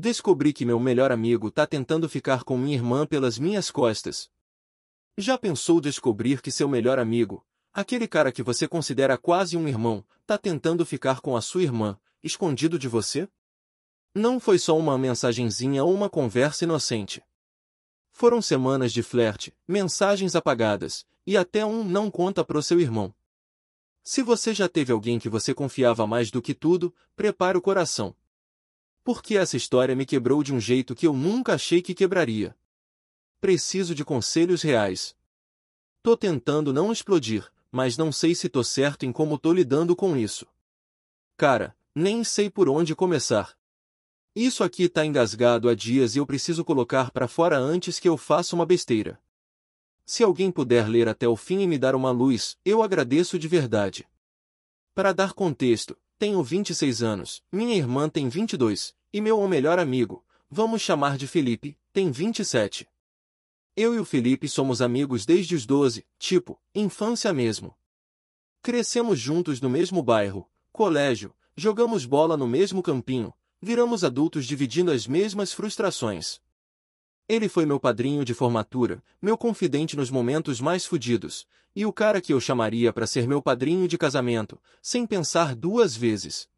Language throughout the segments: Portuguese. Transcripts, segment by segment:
Descobri que meu melhor amigo tá tentando ficar com minha irmã pelas minhas costas. Já pensou descobrir que seu melhor amigo, aquele cara que você considera quase um irmão, tá tentando ficar com a sua irmã, escondido de você? Não foi só uma mensagenzinha ou uma conversa inocente. Foram semanas de flerte, mensagens apagadas, e até um não conta pro seu irmão. Se você já teve alguém que você confiava mais do que tudo, prepare o coração. Porque essa história me quebrou de um jeito que eu nunca achei que quebraria. Preciso de conselhos reais. Tô tentando não explodir, mas não sei se tô certo em como tô lidando com isso. Cara, nem sei por onde começar. Isso aqui tá engasgado há dias e eu preciso colocar pra fora antes que eu faça uma besteira. Se alguém puder ler até o fim e me dar uma luz, eu agradeço de verdade. Para dar contexto, tenho 26 anos, minha irmã tem 22, e meu melhor amigo, vamos chamar de Felipe, tem 27. Eu e o Felipe somos amigos desde os 12, tipo, infância mesmo. Crescemos juntos no mesmo bairro, colégio, jogamos bola no mesmo campinho, viramos adultos dividindo as mesmas frustrações. Ele foi meu padrinho de formatura, meu confidente nos momentos mais fodidos, e o cara que eu chamaria para ser meu padrinho de casamento, sem pensar duas vezes.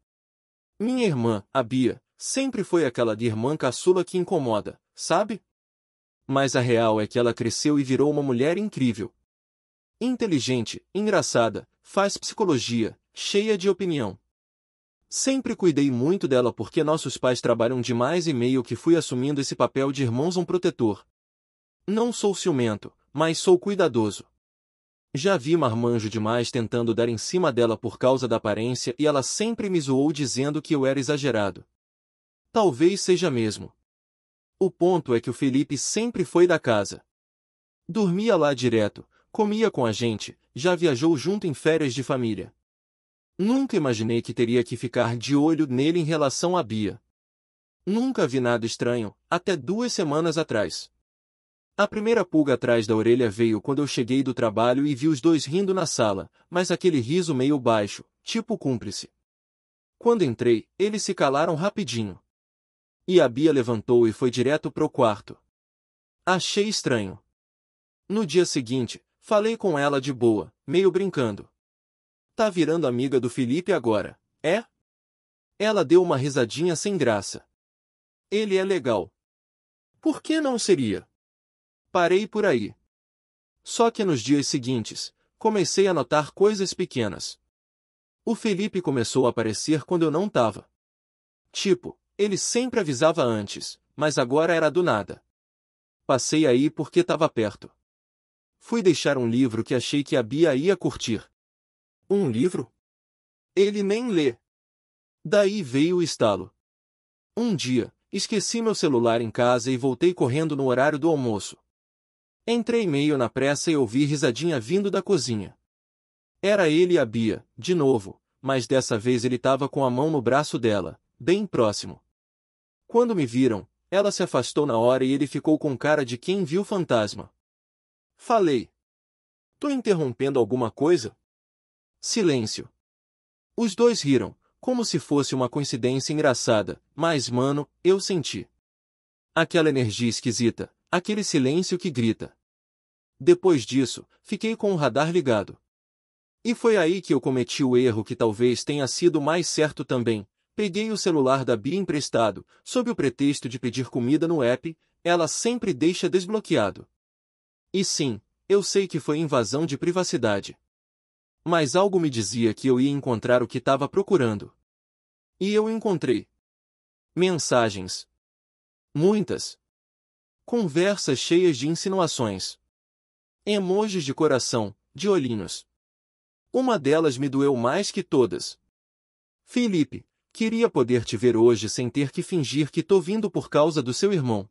Minha irmã, a Bia, sempre foi aquela de irmã caçula que incomoda, sabe? Mas a real é que ela cresceu e virou uma mulher incrível. Inteligente, engraçada, faz psicologia, cheia de opinião. Sempre cuidei muito dela porque nossos pais trabalham demais e meio que fui assumindo esse papel de irmãozão protetor. Não sou ciumento, mas sou cuidadoso. Já vi marmanjo demais tentando dar em cima dela por causa da aparência e ela sempre me zoou dizendo que eu era exagerado. Talvez seja mesmo. O ponto é que o Felipe sempre foi da casa. Dormia lá direto, comia com a gente, já viajou junto em férias de família. Nunca imaginei que teria que ficar de olho nele em relação a Bia. Nunca vi nada estranho, até 2 semanas atrás. A primeira pulga atrás da orelha veio quando eu cheguei do trabalho e vi os dois rindo na sala, mas aquele riso meio baixo, tipo cúmplice. Quando entrei, eles se calaram rapidinho. E a Bia levantou e foi direto pro quarto. Achei estranho. No dia seguinte, falei com ela de boa, meio brincando. Tá virando amiga do Felipe agora, é? Ela deu uma risadinha sem graça. Ele é legal. Por que não seria? Parei por aí. Só que nos dias seguintes, comecei a notar coisas pequenas. O Felipe começou a aparecer quando eu não tava. Tipo, ele sempre avisava antes, mas agora era do nada. Passei aí porque tava perto. Fui deixar um livro que achei que a Bia ia curtir. Um livro? Ele nem lê. Daí veio o estalo. Um dia, esqueci meu celular em casa e voltei correndo no horário do almoço. Entrei meio na pressa e ouvi risadinha vindo da cozinha. Era ele e a Bia, de novo, mas dessa vez ele tava com a mão no braço dela, bem próximo. Quando me viram, ela se afastou na hora e ele ficou com cara de quem viu fantasma. Falei. Tô interrompendo alguma coisa? Silêncio. Os dois riram, como se fosse uma coincidência engraçada, mas, mano, eu senti. Aquela energia esquisita, aquele silêncio que grita. Depois disso, fiquei com o radar ligado. E foi aí que eu cometi o erro que talvez tenha sido mais certo também. Peguei o celular da Bia emprestado, sob o pretexto de pedir comida no app, ela sempre deixa desbloqueado. E sim, eu sei que foi invasão de privacidade. Mas algo me dizia que eu ia encontrar o que estava procurando. E eu encontrei. Mensagens. Muitas. Conversas cheias de insinuações. Emojis de coração, de olhinhos. Uma delas me doeu mais que todas. Felipe, queria poder te ver hoje sem ter que fingir que tô vindo por causa do seu irmão.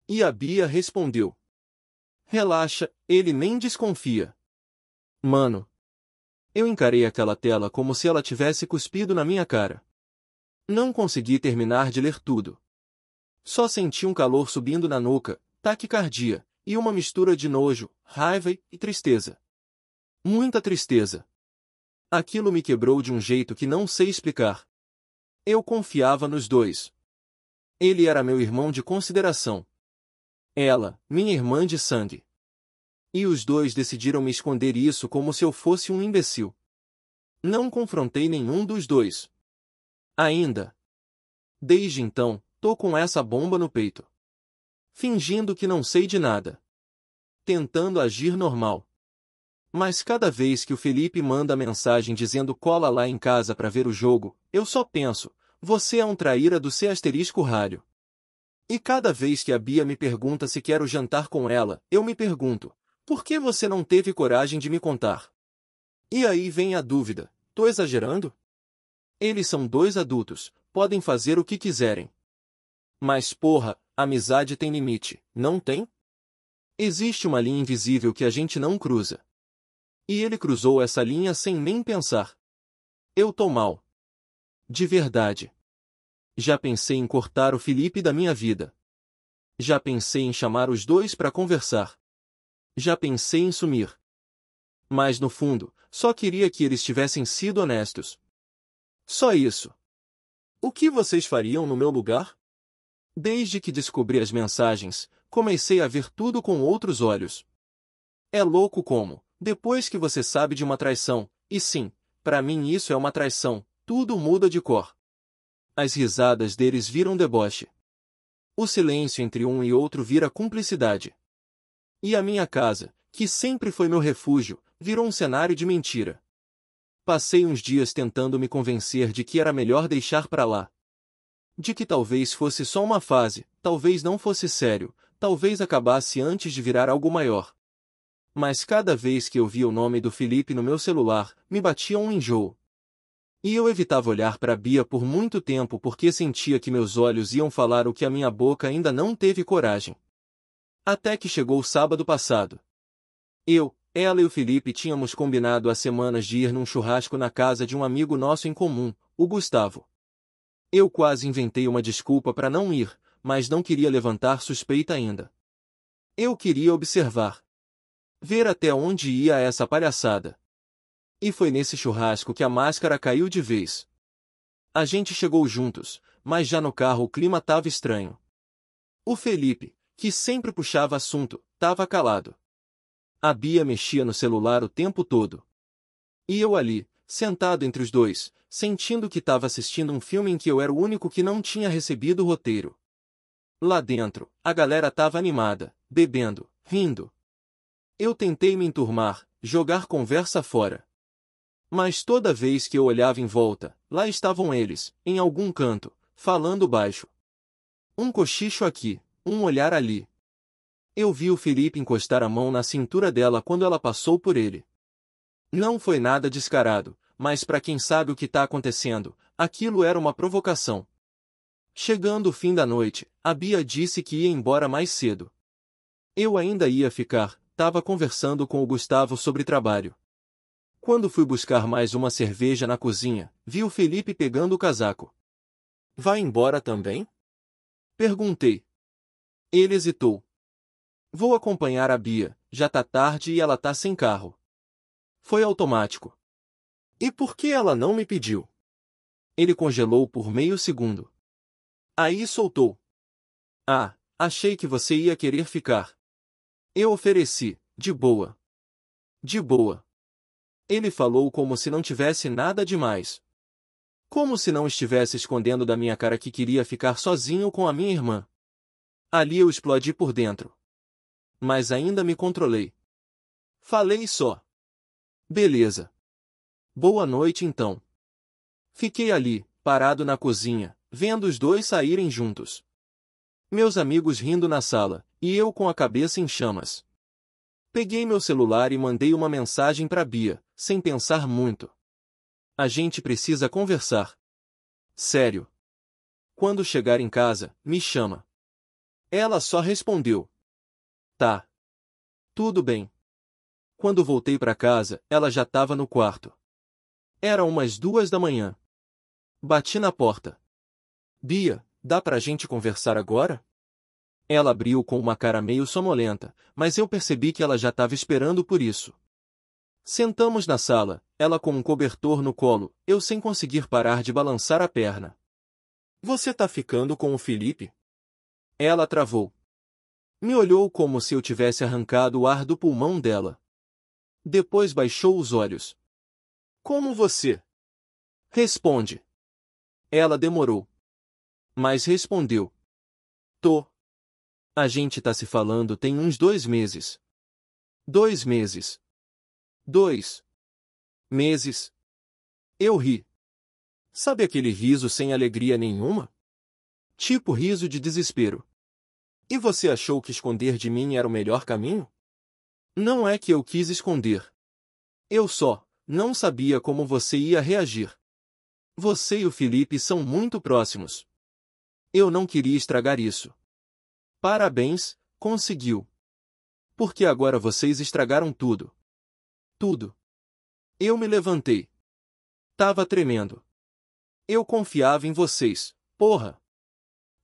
E a Bia respondeu. Relaxa, ele nem desconfia. Mano. Eu encarei aquela tela como se ela tivesse cuspido na minha cara. Não consegui terminar de ler tudo. Só senti um calor subindo na nuca, taquicardia, e uma mistura de nojo, raiva e tristeza. Muita tristeza. Aquilo me quebrou de um jeito que não sei explicar. Eu confiava nos dois. Ele era meu irmão de consideração. Ela, minha irmã de sangue. E os dois decidiram me esconder isso como se eu fosse um imbecil. Não confrontei nenhum dos dois. Ainda. Desde então, tô com essa bomba no peito. Fingindo que não sei de nada. Tentando agir normal. Mas cada vez que o Felipe manda mensagem dizendo cola lá em casa pra ver o jogo, eu só penso, você é um traíra do C***raro. E cada vez que a Bia me pergunta se quero jantar com ela, eu me pergunto, por que você não teve coragem de me contar? E aí vem a dúvida, tô exagerando? Eles são dois adultos, podem fazer o que quiserem. Mas porra, amizade tem limite, não tem? Existe uma linha invisível que a gente não cruza. E ele cruzou essa linha sem nem pensar. Eu tô mal. De verdade. Já pensei em cortar o Felipe da minha vida. Já pensei em chamar os dois pra conversar. Já pensei em sumir. Mas no fundo, só queria que eles tivessem sido honestos. Só isso. O que vocês fariam no meu lugar? Desde que descobri as mensagens, comecei a ver tudo com outros olhos. É louco como, depois que você sabe de uma traição, e sim, pra mim isso é uma traição, tudo muda de cor. As risadas deles viram deboche. O silêncio entre um e outro vira cumplicidade. E a minha casa, que sempre foi meu refúgio, virou um cenário de mentira. Passei uns dias tentando me convencer de que era melhor deixar pra lá. De que talvez fosse só uma fase, talvez não fosse sério, talvez acabasse antes de virar algo maior. Mas cada vez que eu via o nome do Felipe no meu celular, me batia um enjoo. E eu evitava olhar para Bia por muito tempo porque sentia que meus olhos iam falar o que a minha boca ainda não teve coragem. Até que chegou o sábado passado. Ela e o Felipe tínhamos combinado há semanas de ir num churrasco na casa de um amigo nosso em comum, o Gustavo. Eu quase inventei uma desculpa para não ir, mas não queria levantar suspeita ainda. Eu queria observar. Ver até onde ia essa palhaçada. E foi nesse churrasco que a máscara caiu de vez. A gente chegou juntos, mas já no carro o clima tava estranho. O Felipe, que sempre puxava assunto, tava calado. A Bia mexia no celular o tempo todo. E eu ali, sentado entre os dois, sentindo que tava assistindo um filme em que eu era o único que não tinha recebido o roteiro. Lá dentro, a galera tava animada, bebendo, rindo. Eu tentei me enturmar, jogar conversa fora. Mas toda vez que eu olhava em volta, lá estavam eles, em algum canto, falando baixo. Um cochicho aqui, um olhar ali. Eu vi o Felipe encostar a mão na cintura dela quando ela passou por ele. Não foi nada descarado, mas para quem sabe o que tá acontecendo, aquilo era uma provocação. Chegando o fim da noite, a Bia disse que ia embora mais cedo. Eu ainda ia ficar, tava conversando com o Gustavo sobre trabalho. Quando fui buscar mais uma cerveja na cozinha, vi o Felipe pegando o casaco. Vai embora também? Perguntei. Ele hesitou. Vou acompanhar a Bia, já tá tarde e ela tá sem carro. Foi automático. E por que ela não me pediu? Ele congelou por meio segundo. Aí soltou. Ah, achei que você ia querer ficar. Eu ofereci, de boa. De boa. Ele falou como se não tivesse nada demais. Como se não estivesse escondendo da minha cara que queria ficar sozinho com a minha irmã. Ali eu explodi por dentro. Mas ainda me controlei. Falei só. Beleza. Boa noite então. Fiquei ali, parado na cozinha, vendo os dois saírem juntos. Meus amigos rindo na sala, e eu com a cabeça em chamas. Peguei meu celular e mandei uma mensagem pra Bia, sem pensar muito. A gente precisa conversar. Sério. Quando chegar em casa, me chama. Ela só respondeu. Tá. Tudo bem. Quando voltei pra casa, ela já tava no quarto. Era umas 2 da manhã. Bati na porta. Bia, dá pra gente conversar agora? Ela abriu com uma cara meio sonolenta, mas eu percebi que ela já estava esperando por isso. Sentamos na sala, ela com um cobertor no colo, eu sem conseguir parar de balançar a perna. Você tá ficando com o Felipe? Ela travou. Me olhou como se eu tivesse arrancado o ar do pulmão dela. Depois baixou os olhos. Como você? Responde. Ela demorou. Mas respondeu. Tô. A gente tá se falando tem uns 2 meses. 2 meses. 2 meses. Eu ri. Sabe aquele riso sem alegria nenhuma? Tipo riso de desespero. E você achou que esconder de mim era o melhor caminho? Não é que eu quis esconder. Eu só não sabia como você ia reagir. Você e o Felipe são muito próximos. Eu não queria estragar isso. Parabéns, conseguiu. Porque agora vocês estragaram tudo. Tudo. Eu me levantei. Tava tremendo. Eu confiava em vocês, porra.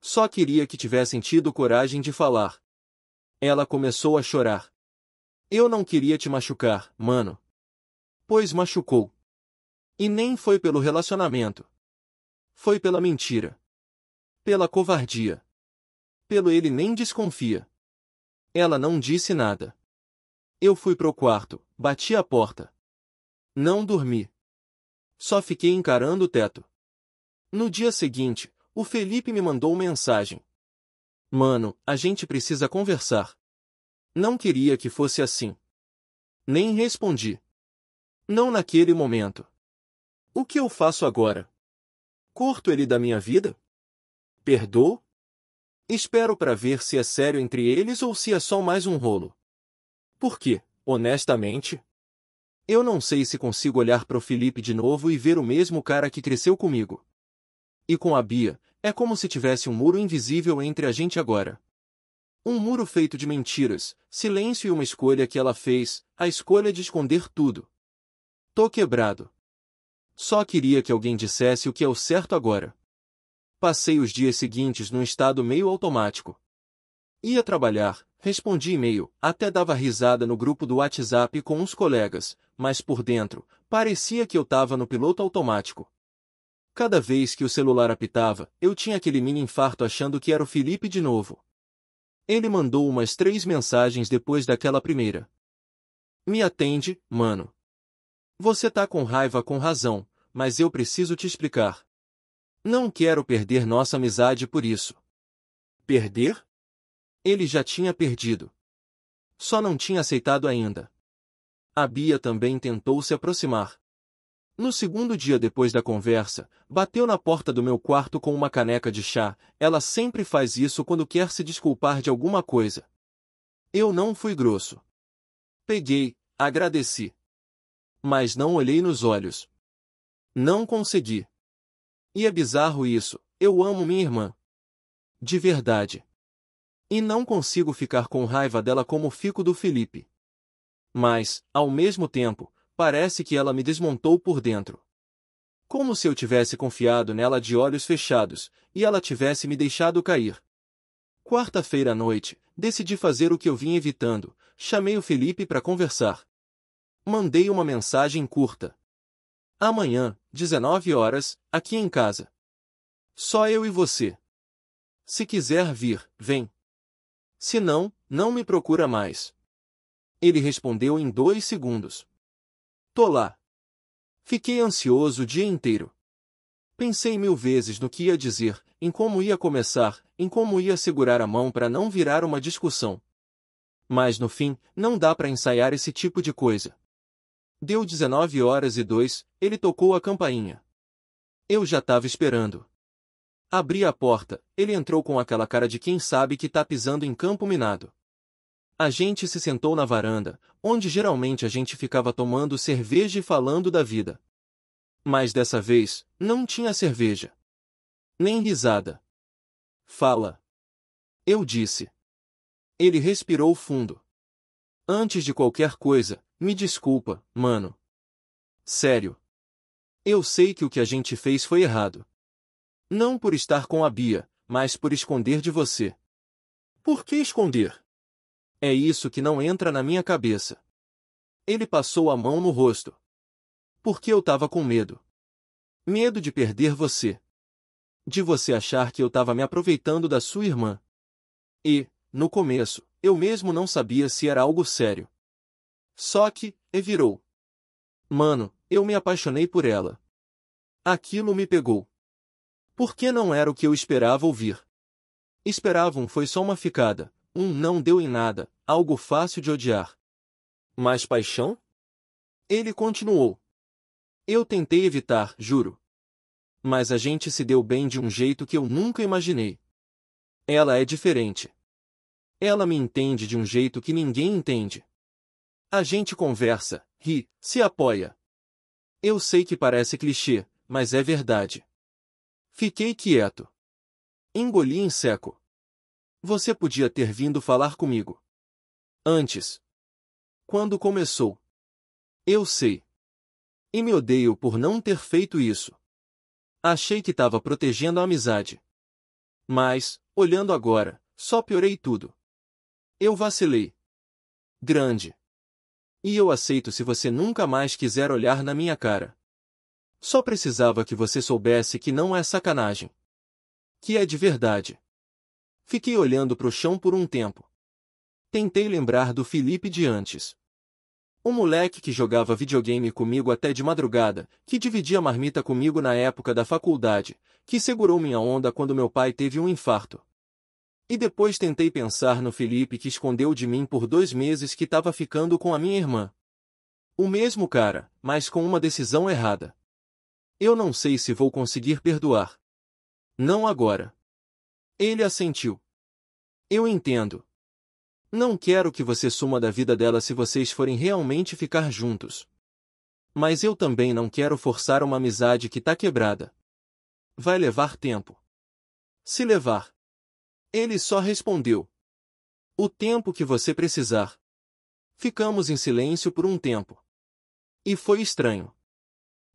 Só queria que tivessem tido coragem de falar. Ela começou a chorar. Eu não queria te machucar, mano. Pois machucou. E nem foi pelo relacionamento. Foi pela mentira. Pela covardia. Pelo ele nem desconfia. Ela não disse nada. Eu fui pro quarto, bati a porta. Não dormi. Só fiquei encarando o teto. No dia seguinte, o Felipe me mandou mensagem. Mano, a gente precisa conversar. Não queria que fosse assim. Nem respondi. Não naquele momento. O que eu faço agora? Corto ele da minha vida? Perdoo? Espero para ver se é sério entre eles ou se é só mais um rolo. Porque, honestamente, eu não sei se consigo olhar pro Felipe de novo e ver o mesmo cara que cresceu comigo. E com a Bia, é como se tivesse um muro invisível entre a gente agora. Um muro feito de mentiras, silêncio e uma escolha que ela fez, a escolha de esconder tudo. Tô quebrado. Só queria que alguém dissesse o que é o certo agora. Passei os dias seguintes num estado meio automático. Ia trabalhar, respondi e-mail, até dava risada no grupo do WhatsApp com uns colegas, mas por dentro, parecia que eu tava no piloto automático. Cada vez que o celular apitava, eu tinha aquele mini infarto achando que era o Felipe de novo. Ele mandou umas 3 mensagens depois daquela primeira. Me atende, mano. Você tá com raiva com razão, mas eu preciso te explicar. Não quero perder nossa amizade por isso. Perder? Ele já tinha perdido. Só não tinha aceitado ainda. A Bia também tentou se aproximar. No segundo dia depois da conversa, bateu na porta do meu quarto com uma caneca de chá. Ela sempre faz isso quando quer se desculpar de alguma coisa. Eu não fui grosso. Peguei, agradeci. Mas não olhei nos olhos. Não consegui. E é bizarro isso, eu amo minha irmã. De verdade. E não consigo ficar com raiva dela como fico do Felipe. Mas, ao mesmo tempo, parece que ela me desmontou por dentro. Como se eu tivesse confiado nela de olhos fechados, e ela tivesse me deixado cair. Quarta-feira à noite, decidi fazer o que eu vim evitando, chamei o Felipe para conversar. Mandei uma mensagem curta. Amanhã, 19 horas, aqui em casa. Só eu e você. Se quiser vir, vem. Se não, não me procura mais. Ele respondeu em 2 segundos. Tô lá. Fiquei ansioso o dia inteiro. Pensei 1000 vezes no que ia dizer, em como ia começar, em como ia segurar a mão para não virar uma discussão. Mas no fim, não dá para ensaiar esse tipo de coisa. Deu 19 horas e 2, ele tocou a campainha. Eu já tava esperando. Abri a porta, ele entrou com aquela cara de quem sabe que tá pisando em campo minado. A gente se sentou na varanda, onde geralmente a gente ficava tomando cerveja e falando da vida. Mas dessa vez, não tinha cerveja. Nem risada. Fala. Eu disse. Ele respirou fundo. Antes de qualquer coisa, me desculpa, mano. Sério. Eu sei que o que a gente fez foi errado. Não por estar com a Bia, mas por esconder de você. Por que esconder? É isso que não entra na minha cabeça. Ele passou a mão no rosto. Porque eu tava com medo. Medo de perder você. De você achar que eu tava me aproveitando da sua irmã. E, no começo, eu mesmo não sabia se era algo sério. Só que, virou. Mano, eu me apaixonei por ela. Aquilo me pegou. Porque não era o que eu esperava ouvir. Esperavam foi só uma ficada, não deu em nada, algo fácil de odiar. Mas paixão? Ele continuou. Eu tentei evitar, juro. Mas a gente se deu bem de um jeito que eu nunca imaginei. Ela é diferente. Ela me entende de um jeito que ninguém entende. A gente conversa, ri, se apoia. Eu sei que parece clichê, mas é verdade. Fiquei quieto. Engoli em seco. Você podia ter vindo falar comigo. Antes. Quando começou. Eu sei. E me odeio por não ter feito isso. Achei que estava protegendo a amizade. Mas, olhando agora, só piorei tudo. Eu vacilei. Grande. E eu aceito se você nunca mais quiser olhar na minha cara. Só precisava que você soubesse que não é sacanagem. Que é de verdade. Fiquei olhando pro chão por um tempo. Tentei lembrar do Felipe de antes. Um moleque que jogava videogame comigo até de madrugada, que dividia marmita comigo na época da faculdade, que segurou minha onda quando meu pai teve um infarto. E depois tentei pensar no Felipe que escondeu de mim por 2 meses que estava ficando com a minha irmã. O mesmo cara, mas com uma decisão errada. Eu não sei se vou conseguir perdoar. Não agora. Ele assentiu. Eu entendo. Não quero que você suma da vida dela se vocês forem realmente ficar juntos. Mas eu também não quero forçar uma amizade que tá quebrada. Vai levar tempo. Se levar. Ele só respondeu. O tempo que você precisar. Ficamos em silêncio por um tempo. E foi estranho.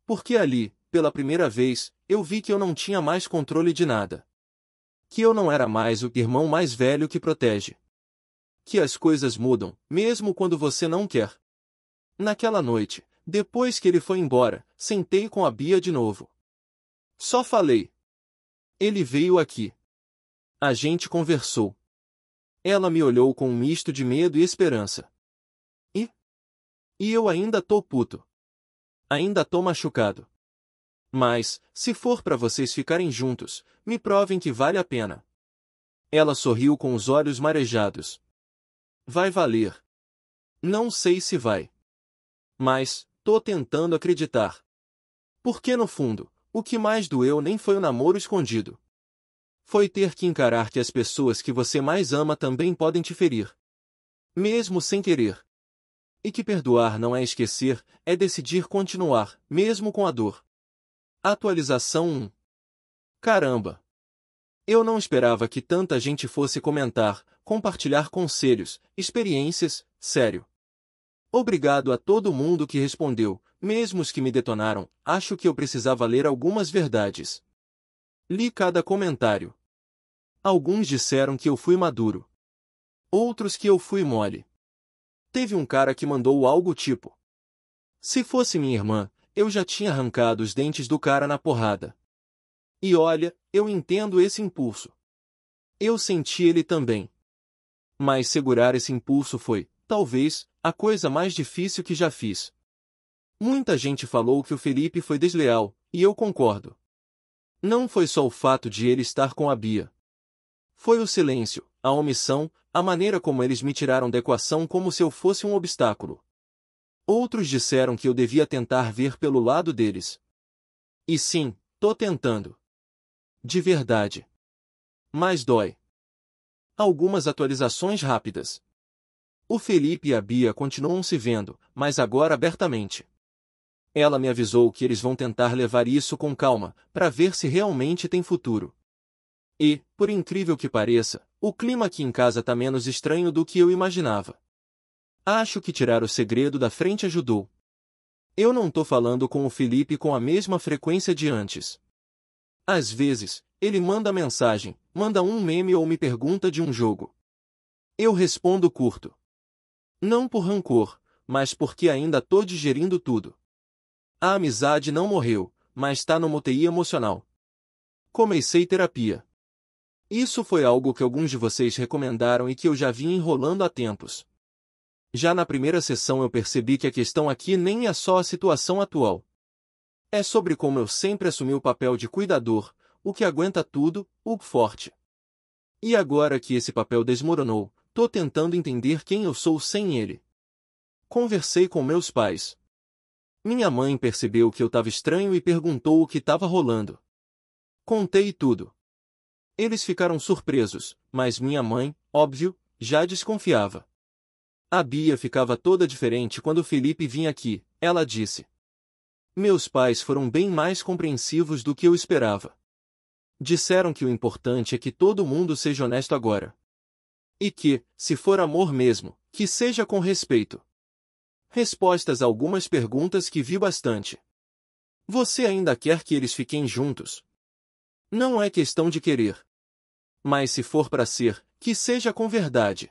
Porque ali, pela primeira vez, eu vi que eu não tinha mais controle de nada. Que eu não era mais o irmão mais velho que protege. Que as coisas mudam, mesmo quando você não quer. Naquela noite, depois que ele foi embora, sentei com a Bia de novo. Só falei. Ele veio aqui. A gente conversou. Ela me olhou com um misto de medo e esperança. E eu ainda tô puto. Ainda tô machucado. Mas, se for pra vocês ficarem juntos, me provem que vale a pena. Ela sorriu com os olhos marejados. Vai valer. Não sei se vai. Mas, tô tentando acreditar. Porque no fundo, o que mais doeu nem foi o namoro escondido. Foi ter que encarar que as pessoas que você mais ama também podem te ferir. Mesmo sem querer. E que perdoar não é esquecer, é decidir continuar, mesmo com a dor. Atualização 1. Caramba! Eu não esperava que tanta gente fosse comentar, compartilhar conselhos, experiências, sério. Obrigado a todo mundo que respondeu, mesmo os que me detonaram, acho que eu precisava ler algumas verdades. Li cada comentário. Alguns disseram que eu fui maduro. Outros que eu fui mole. Teve um cara que mandou algo tipo: se fosse minha irmã, eu já tinha arrancado os dentes do cara na porrada. E olha, eu entendo esse impulso. Eu senti ele também. Mas segurar esse impulso foi, talvez, a coisa mais difícil que já fiz. Muita gente falou que o Felipe foi desleal, e eu concordo. Não foi só o fato de ele estar com a Bia. Foi o silêncio, a omissão, a maneira como eles me tiraram da equação como se eu fosse um obstáculo. Outros disseram que eu devia tentar ver pelo lado deles. E sim, tô tentando. De verdade. Mas dói. Algumas atualizações rápidas. O Felipe e a Bia continuam se vendo, mas agora abertamente. Ela me avisou que eles vão tentar levar isso com calma, para ver se realmente tem futuro. E, por incrível que pareça, o clima aqui em casa tá menos estranho do que eu imaginava. Acho que tirar o segredo da frente ajudou. Eu não tô falando com o Felipe com a mesma frequência de antes. Às vezes, ele manda mensagem, manda um meme ou me pergunta de um jogo. Eu respondo curto. Não por rancor, mas porque ainda tô digerindo tudo. A amizade não morreu, mas tá no UTI emocional. Comecei terapia. Isso foi algo que alguns de vocês recomendaram e que eu já vinha enrolando há tempos. Já na primeira sessão eu percebi que a questão aqui nem é só a situação atual. É sobre como eu sempre assumi o papel de cuidador, o que aguenta tudo, o forte. E agora que esse papel desmoronou, tô tentando entender quem eu sou sem ele. Conversei com meus pais. Minha mãe percebeu que eu estava estranho e perguntou o que estava rolando. Contei tudo. Eles ficaram surpresos, mas minha mãe, óbvio, já desconfiava. A Bia ficava toda diferente quando Felipe vinha aqui, ela disse. Meus pais foram bem mais compreensivos do que eu esperava. Disseram que o importante é que todo mundo seja honesto agora. E que, se for amor mesmo, que seja com respeito. Respostas a algumas perguntas que vi bastante. Você ainda quer que eles fiquem juntos? Não é questão de querer. Mas se for para ser, que seja com verdade.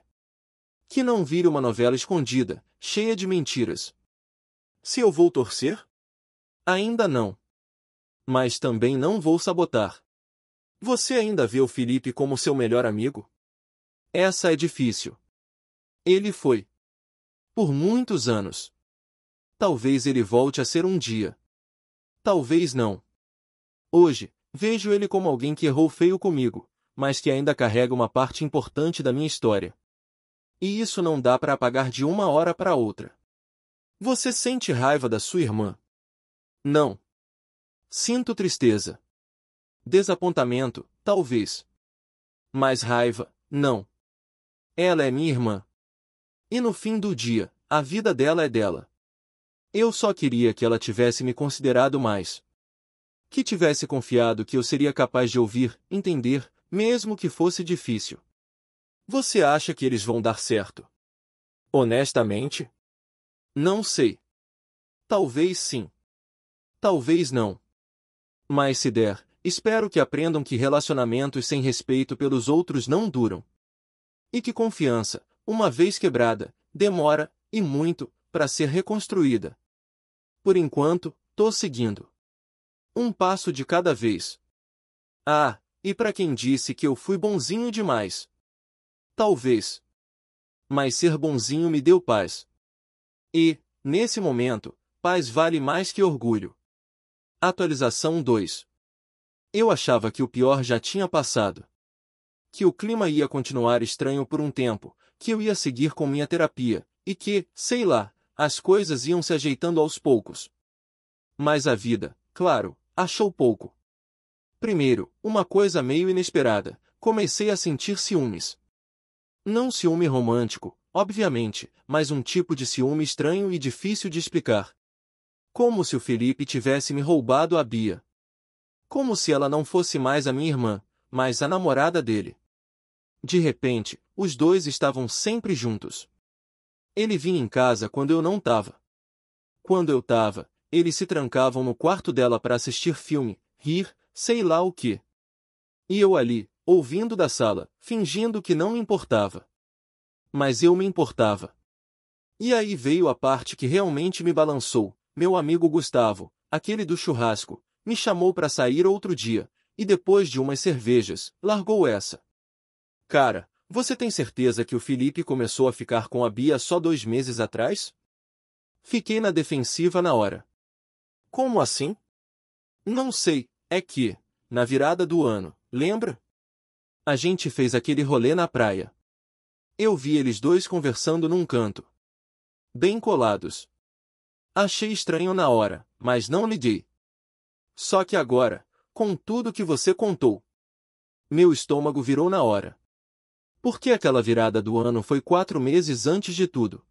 Que não vire uma novela escondida, cheia de mentiras. Se eu vou torcer? Ainda não. Mas também não vou sabotar. Você ainda vê o Felipe como seu melhor amigo? Essa é difícil. Ele foi. Por muitos anos. Talvez ele volte a ser um dia. Talvez não. Hoje, vejo ele como alguém que errou feio comigo, mas que ainda carrega uma parte importante da minha história. E isso não dá para apagar de uma hora para outra. Você sente raiva da sua irmã? Não. Sinto tristeza. Desapontamento, talvez. Mas raiva, não. Ela é minha irmã. E no fim do dia, a vida dela é dela. Eu só queria que ela tivesse me considerado mais. Que tivesse confiado que eu seria capaz de ouvir, entender, mesmo que fosse difícil. Você acha que eles vão dar certo? Honestamente? Não sei. Talvez sim. Talvez não. Mas se der, espero que aprendam que relacionamentos sem respeito pelos outros não duram. E que confiança, uma vez quebrada, demora, e muito, para ser reconstruída. Por enquanto, tô seguindo. Um passo de cada vez. Ah, e para quem disse que eu fui bonzinho demais? Talvez. Mas ser bonzinho me deu paz. E, nesse momento, paz vale mais que orgulho. Atualização 2. Eu achava que o pior já tinha passado. Que o clima ia continuar estranho por um tempo, que eu ia seguir com minha terapia, e que, sei lá, as coisas iam se ajeitando aos poucos. Mas a vida, claro, achou pouco. Primeiro, uma coisa meio inesperada, comecei a sentir ciúmes. Não ciúme romântico, obviamente, mas um tipo de ciúme estranho e difícil de explicar. Como se o Felipe tivesse me roubado a Bia. Como se ela não fosse mais a minha irmã, mas a namorada dele. De repente, os dois estavam sempre juntos. Ele vinha em casa quando eu não tava. Quando eu tava, eles se trancavam no quarto dela para assistir filme, rir, sei lá o quê. E eu ali, ouvindo da sala, fingindo que não me importava. Mas eu me importava. E aí veio a parte que realmente me balançou. Meu amigo Gustavo, aquele do churrasco, me chamou para sair outro dia, e depois de umas cervejas, largou essa. Cara, você tem certeza que o Felipe começou a ficar com a Bia só 2 meses atrás? Fiquei na defensiva na hora. Como assim? Não sei, é que, na virada do ano, lembra? A gente fez aquele rolê na praia. Eu vi eles dois conversando num canto. Bem colados. Achei estranho na hora, mas não liguei. Só que agora, com tudo que você contou, meu estômago virou na hora. Porque aquela virada do ano foi 4 meses antes de tudo.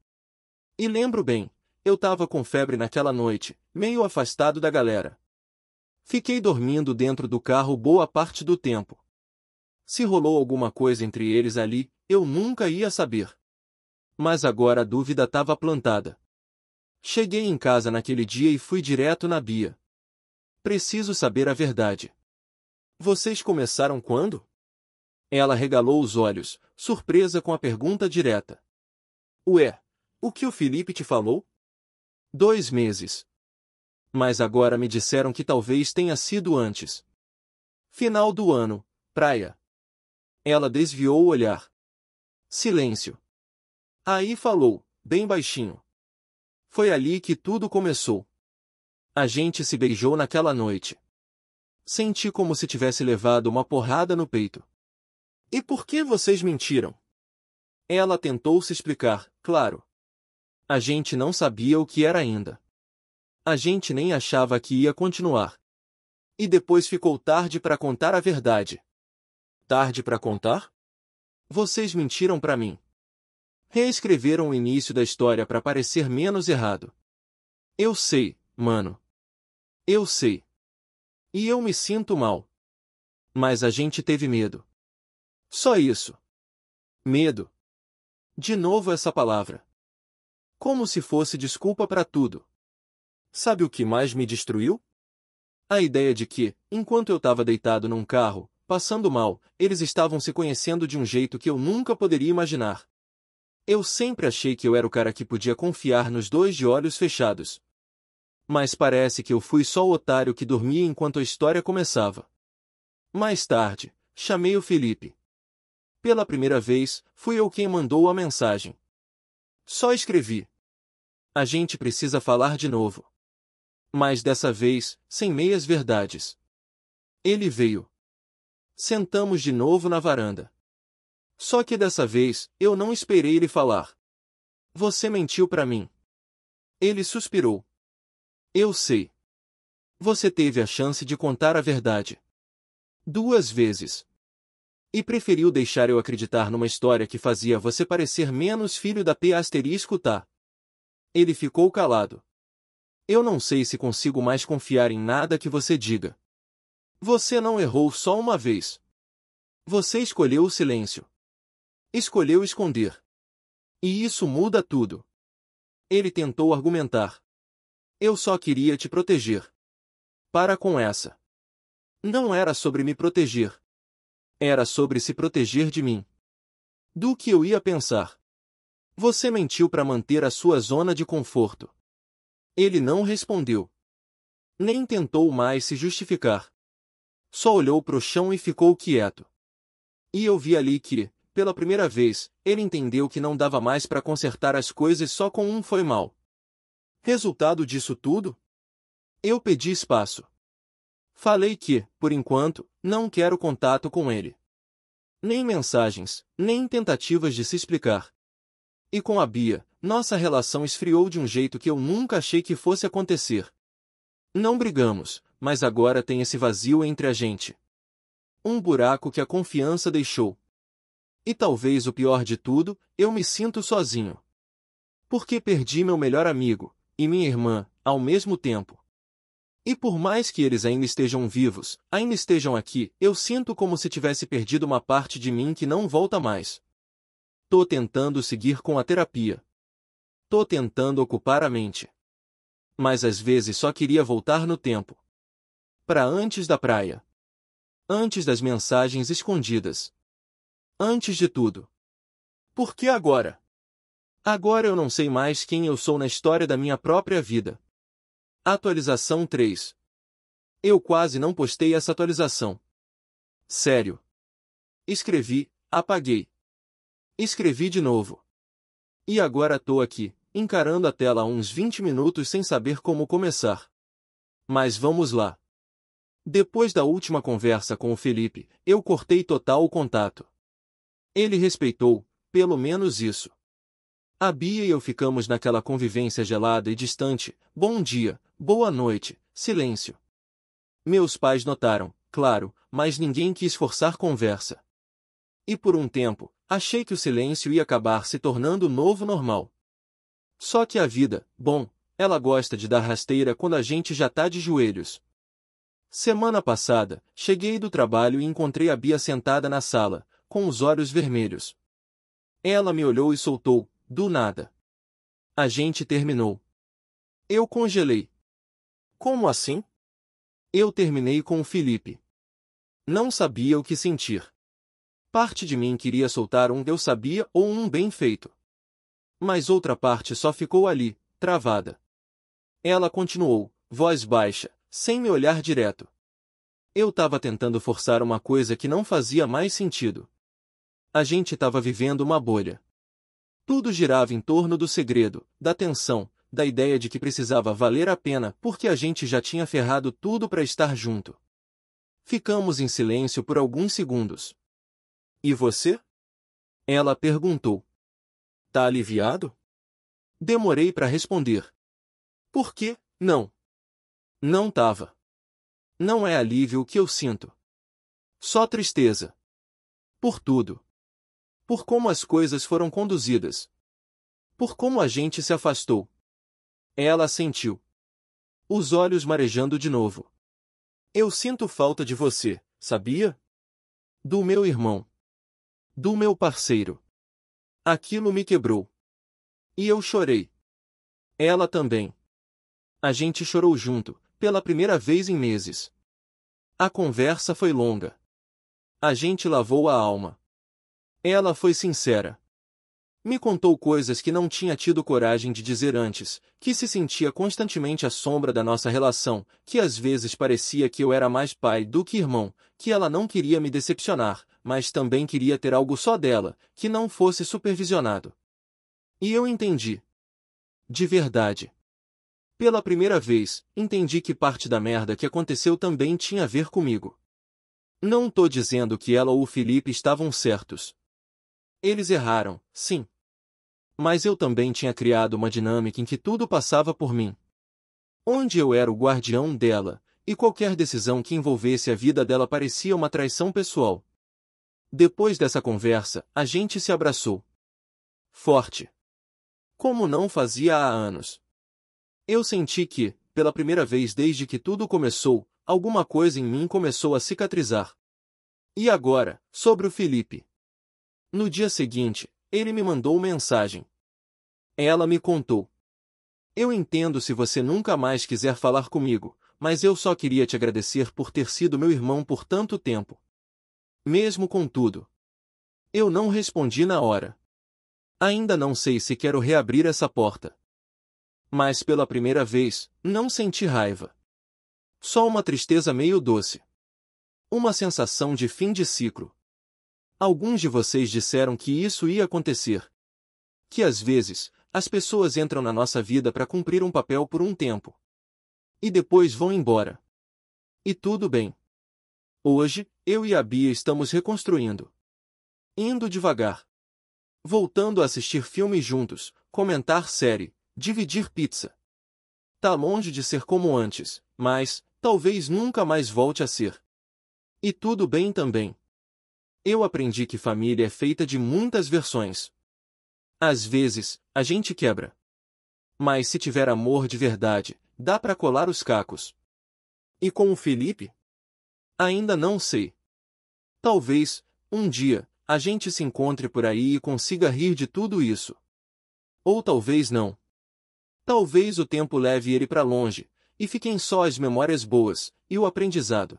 E lembro bem, eu tava com febre naquela noite, meio afastado da galera. Fiquei dormindo dentro do carro boa parte do tempo. Se rolou alguma coisa entre eles ali, eu nunca ia saber. Mas agora a dúvida estava plantada. Cheguei em casa naquele dia e fui direto na Bia. Preciso saber a verdade. Vocês começaram quando? Ela regalou os olhos, surpresa com a pergunta direta. Ué, o que o Felipe te falou? 2 meses. Mas agora me disseram que talvez tenha sido antes. Final do ano, praia. Ela desviou o olhar. Silêncio. Aí falou, bem baixinho. Foi ali que tudo começou. A gente se beijou naquela noite. Senti como se tivesse levado uma porrada no peito. E por que vocês mentiram? Ela tentou se explicar, claro. A gente não sabia o que era ainda. A gente nem achava que ia continuar. E depois ficou tarde para contar a verdade. Tarde para contar? Vocês mentiram para mim. Reescreveram o início da história para parecer menos errado. Eu sei, mano. Eu sei. E eu me sinto mal. Mas a gente teve medo. Só isso. Medo. De novo essa palavra. Como se fosse desculpa para tudo. Sabe o que mais me destruiu? A ideia de que, enquanto eu estava deitado num carro, passando mal, eles estavam se conhecendo de um jeito que eu nunca poderia imaginar. Eu sempre achei que eu era o cara que podia confiar nos dois de olhos fechados. Mas parece que eu fui só o otário que dormia enquanto a história começava. Mais tarde, chamei o Felipe. Pela primeira vez, fui eu quem mandou a mensagem. Só escrevi. A gente precisa falar de novo. Mas dessa vez, sem meias verdades. Ele veio. Sentamos de novo na varanda. Só que dessa vez, eu não esperei ele falar. Você mentiu para mim. Ele suspirou. Eu sei. Você teve a chance de contar a verdade. 2 vezes. E preferiu deixar eu acreditar numa história que fazia você parecer menos filho da P asterisco tá. Ele ficou calado. Eu não sei se consigo mais confiar em nada que você diga. Você não errou só uma vez. Você escolheu o silêncio. Escolheu esconder. E isso muda tudo. Ele tentou argumentar. Eu só queria te proteger. Para com essa. Não era sobre me proteger. Era sobre se proteger de mim. Do que eu ia pensar. Você mentiu para manter a sua zona de conforto. Ele não respondeu. Nem tentou mais se justificar. Só olhou pro chão e ficou quieto. E eu vi ali que, pela primeira vez, ele entendeu que não dava mais para consertar as coisas só com um foi mal. Resultado disso tudo? Eu pedi espaço. Falei que, por enquanto, não quero contato com ele. Nem mensagens, nem tentativas de se explicar. E com a Bia, nossa relação esfriou de um jeito que eu nunca achei que fosse acontecer. Não brigamos, mas agora tem esse vazio entre a gente. Um buraco que a confiança deixou. E talvez o pior de tudo, eu me sinto sozinho. Porque perdi meu melhor amigo, e minha irmã, ao mesmo tempo. E por mais que eles ainda estejam vivos, ainda estejam aqui, eu sinto como se tivesse perdido uma parte de mim que não volta mais. Tô tentando seguir com a terapia. Tô tentando ocupar a mente. Mas às vezes só queria voltar no tempo. Para antes da praia. Antes das mensagens escondidas. Antes de tudo. Por que agora? Agora eu não sei mais quem eu sou na história da minha própria vida. Atualização 3. Eu quase não postei essa atualização. Sério. Escrevi, apaguei. Escrevi de novo. E agora tô aqui, encarando a tela há uns 20 minutos sem saber como começar. Mas vamos lá. Depois da última conversa com o Felipe, eu cortei total o contato. Ele respeitou, pelo menos isso. A Bia e eu ficamos naquela convivência gelada e distante, bom dia, boa noite, silêncio. Meus pais notaram, claro, mas ninguém quis forçar conversa. E por um tempo, achei que o silêncio ia acabar se tornando o novo normal. Só que a vida, bom, ela gosta de dar rasteira quando a gente já tá de joelhos. Semana passada, cheguei do trabalho e encontrei a Bia sentada na sala, com os olhos vermelhos. Ela me olhou e soltou, do nada. A gente terminou. Eu congelei. Como assim? Eu terminei com o Felipe. Não sabia o que sentir. Parte de mim queria soltar um eu sabia ou um bem feito. Mas outra parte só ficou ali, travada. Ela continuou, voz baixa, sem me olhar direto. Eu tava tentando forçar uma coisa que não fazia mais sentido. A gente tava vivendo uma bolha. Tudo girava em torno do segredo, da tensão, da ideia de que precisava valer a pena porque a gente já tinha ferrado tudo para estar junto. Ficamos em silêncio por alguns segundos. E você? Ela perguntou. Tá aliviado? Demorei para responder. Por quê? Não. Não tava. Não é alívio o que eu sinto. Só tristeza. Por tudo. Por como as coisas foram conduzidas. Por como a gente se afastou. Ela sentiu. Os olhos marejando de novo. Eu sinto falta de você, sabia? Do meu irmão. Do meu parceiro. Aquilo me quebrou. E eu chorei. Ela também. A gente chorou junto, pela primeira vez em meses. A conversa foi longa. A gente lavou a alma. Ela foi sincera. Me contou coisas que não tinha tido coragem de dizer antes, que se sentia constantemente à sombra da nossa relação, que às vezes parecia que eu era mais pai do que irmão, que ela não queria me decepcionar, mas também queria ter algo só dela, que não fosse supervisionado. E eu entendi. De verdade. Pela primeira vez, entendi que parte da merda que aconteceu também tinha a ver comigo. Não tô dizendo que ela ou o Felipe estavam certos. Eles erraram, sim. Mas eu também tinha criado uma dinâmica em que tudo passava por mim. Onde eu era o guardião dela, e qualquer decisão que envolvesse a vida dela parecia uma traição pessoal. Depois dessa conversa, a gente se abraçou. Forte. Como não fazia há anos. Eu senti que, pela primeira vez desde que tudo começou, alguma coisa em mim começou a cicatrizar. E agora, sobre o Felipe. No dia seguinte, ele me mandou mensagem. Ela me contou. Eu entendo se você nunca mais quiser falar comigo, mas eu só queria te agradecer por ter sido meu irmão por tanto tempo. Mesmo com tudo. Eu não respondi na hora. Ainda não sei se quero reabrir essa porta. Mas pela primeira vez, não senti raiva. Só uma tristeza meio doce. Uma sensação de fim de ciclo. Alguns de vocês disseram que isso ia acontecer. Que às vezes, as pessoas entram na nossa vida para cumprir um papel por um tempo. E depois vão embora. E tudo bem. Hoje, eu e a Bia estamos reconstruindo. Indo devagar. Voltando a assistir filmes juntos, comentar série, dividir pizza. Tá longe de ser como antes, mas, talvez nunca mais volte a ser. E tudo bem também. Eu aprendi que família é feita de muitas versões. Às vezes, a gente quebra. Mas se tiver amor de verdade, dá pra colar os cacos. E com o Felipe? Ainda não sei. Talvez, um dia, a gente se encontre por aí e consiga rir de tudo isso. Ou talvez não. Talvez o tempo leve ele pra longe, e fiquem só as memórias boas, e o aprendizado.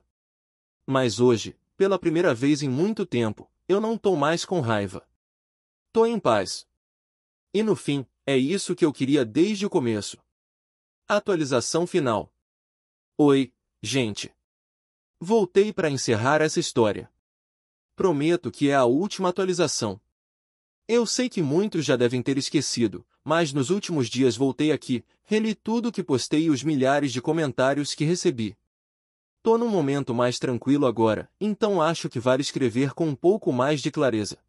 Mas hoje, pela primeira vez em muito tempo, eu não tô mais com raiva. Tô em paz. E no fim, é isso que eu queria desde o começo. Atualização final. Oi, gente. Voltei para encerrar essa história. Prometo que é a última atualização. Eu sei que muitos já devem ter esquecido, mas nos últimos dias voltei aqui, reli tudo que postei e os milhares de comentários que recebi. Tô num momento mais tranquilo agora, então acho que vale escrever com um pouco mais de clareza.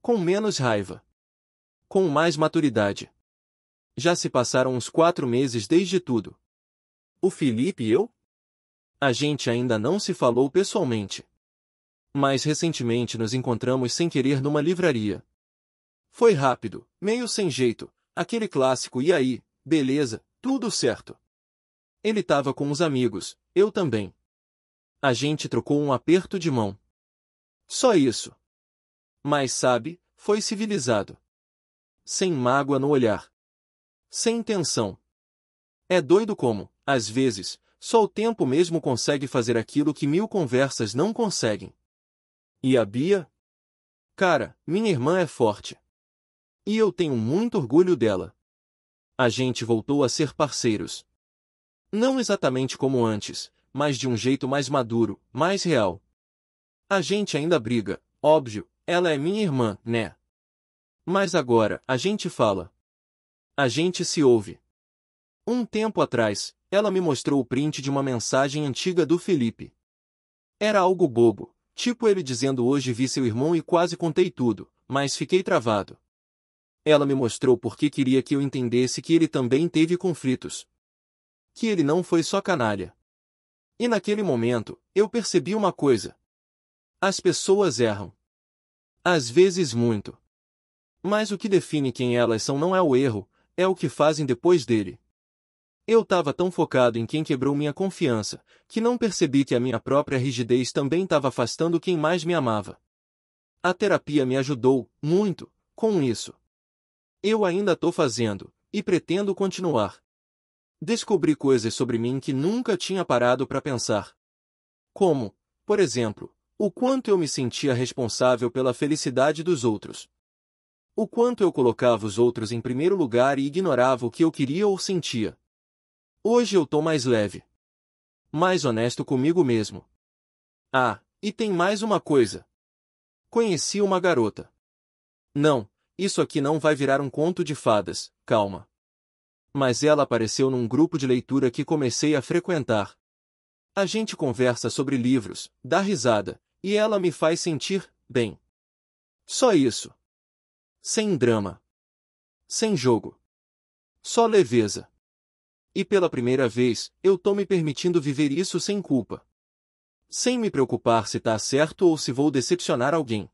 Com menos raiva. Com mais maturidade. Já se passaram uns 4 meses desde tudo. O Felipe e eu? A gente ainda não se falou pessoalmente. Mas recentemente nos encontramos sem querer numa livraria. Foi rápido, meio sem jeito, aquele clássico e aí, beleza, tudo certo. Ele tava com os amigos, eu também. A gente trocou um aperto de mão. Só isso. Mas sabe, foi civilizado. Sem mágoa no olhar. Sem tensão. É doido como, às vezes, só o tempo mesmo consegue fazer aquilo que 1000 conversas não conseguem. E a Bia? Cara, minha irmã é forte. E eu tenho muito orgulho dela. A gente voltou a ser parceiros. Não exatamente como antes, mas de um jeito mais maduro, mais real. A gente ainda briga, óbvio, ela é minha irmã, né? Mas agora, a gente fala. A gente se ouve. Um tempo atrás, ela me mostrou o print de uma mensagem antiga do Felipe. Era algo bobo, tipo ele dizendo hoje vi seu irmão e quase contei tudo, mas fiquei travado. Ela me mostrou porque queria que eu entendesse que ele também teve conflitos. Que ele não foi só canalha. E naquele momento, eu percebi uma coisa. As pessoas erram. Às vezes muito. Mas o que define quem elas são não é o erro, é o que fazem depois dele. Eu estava tão focado em quem quebrou minha confiança, que não percebi que a minha própria rigidez também estava afastando quem mais me amava. A terapia me ajudou, muito, com isso. Eu ainda estou fazendo, e pretendo continuar. Descobri coisas sobre mim que nunca tinha parado para pensar. Como, por exemplo, o quanto eu me sentia responsável pela felicidade dos outros. O quanto eu colocava os outros em primeiro lugar e ignorava o que eu queria ou sentia. Hoje eu tô mais leve. Mais honesto comigo mesmo. Ah, e tem mais uma coisa. Conheci uma garota. Não, isso aqui não vai virar um conto de fadas, calma. Mas ela apareceu num grupo de leitura que comecei a frequentar. A gente conversa sobre livros, dá risada, e ela me faz sentir bem. Só isso. Sem drama. Sem jogo. Só leveza. E pela primeira vez, eu tô me permitindo viver isso sem culpa. Sem me preocupar se tá certo ou se vou decepcionar alguém.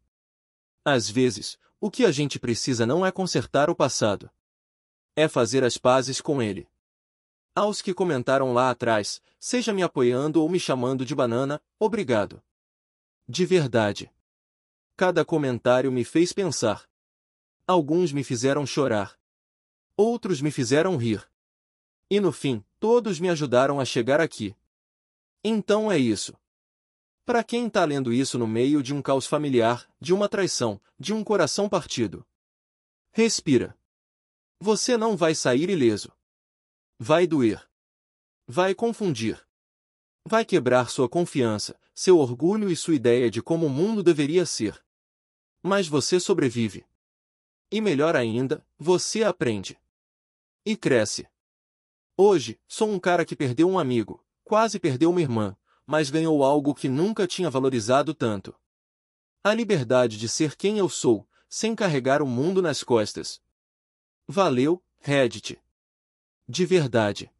Às vezes, o que a gente precisa não é consertar o passado. É fazer as pazes com ele. Aos que comentaram lá atrás, seja me apoiando ou me chamando de banana, obrigado. De verdade. Cada comentário me fez pensar. Alguns me fizeram chorar. Outros me fizeram rir. E no fim, todos me ajudaram a chegar aqui. Então é isso. Para quem tá lendo isso no meio de um caos familiar, de uma traição, de um coração partido. Respira. Você não vai sair ileso. Vai doer. Vai confundir. Vai quebrar sua confiança, seu orgulho e sua ideia de como o mundo deveria ser. Mas você sobrevive. E melhor ainda, você aprende. E cresce. Hoje, sou um cara que perdeu um amigo, quase perdeu uma irmã, mas ganhou algo que nunca tinha valorizado tanto. A liberdade de ser quem eu sou, sem carregar o mundo nas costas. Valeu, Reddit. De verdade.